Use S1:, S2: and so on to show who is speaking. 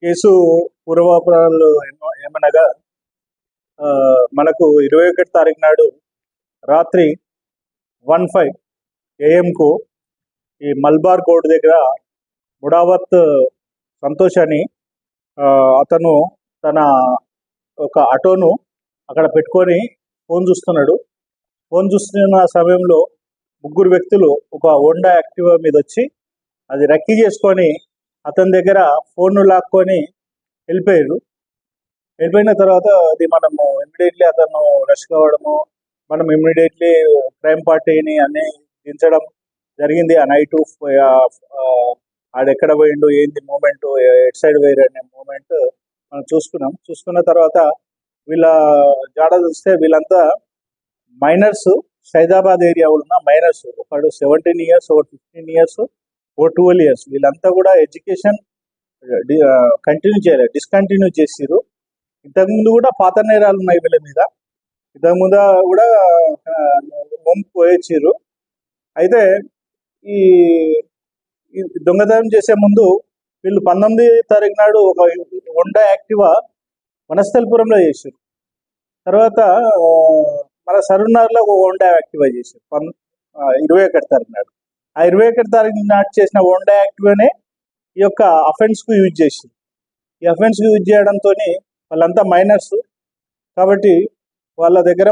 S1: Case పూర్వాపరాలు ఏమనగా మనకు 21 తారీఖు నాడు రాత్రి 1:05 AM ఈ మల్బార్ కోర్టు దగ్గర ముడావత్ సంతోష్ అని అతను తన ఒక ఆటోను అక్కడ పెట్టుకొని ఫోన్ చూస్తున్నాడు. ఫోన్ చూస్తున్న సమయంలో ముగ్గురు వ్యక్తులు ఒక హోండా యాక్టివా మీద వచ్చి అది రక్కీ చేసుకొని అతని దగ్గర ఫోన్ను లాక్కొని వెళ్ళిపోయిన తర్వాత అది మనము ఇమ్మీడియట్లీ అతను రష్ కావడము, మనం ఇమ్మీడియట్లీ క్రైమ్ పార్టీని అన్ని దించడం జరిగింది. ఆ నైటు ఆడెక్కడ పోయిండు, ఏంది మూమెంట్, ఎట్ సైడ్ వేరు అనే మూమెంట్ మనం చూసుకున్న తర్వాత వీళ్ళ జాడ చూస్తే వీళ్ళంతా మైనర్స్, సైదాబాద్ ఏరియా ఉన్న మైనర్స్. ఒకడు 17 years, ఒకటి 15 years, ఒక 12 years. వీళ్ళంతా కూడా ఎడ్యుకేషన్ కంటిన్యూ చేయలేదు, డిస్కంటిన్యూ చేసిరు. ఇంతకుముందు కూడా పాత నేరాలు ఉన్నాయి వీళ్ళ మీద. ఇంతకుముందు కూడా పోయొచ్చిర్రు. అయితే ఈ దొంగతనం చేసే ముందు వీళ్ళు 19 తారీఖు నాడు ఒక హోండా యాక్టివా వనస్థలిపురంలో చేశారు. తర్వాత మన సరూర్నగర్లో ఒక హోండా యాక్టివా చేశారు 21 తారీఖు నాడు. ఆ 21 తారీఖు నాడు చేసిన హోండా యాక్టివానే ఈ యొక్క అఫెన్స్కు యూజ్ చేశారు. ఈ అఫెన్స్కు యూజ్ చేయడంతో వాళ్ళంతా మైనర్స్ కాబట్టి వాళ్ళ దగ్గర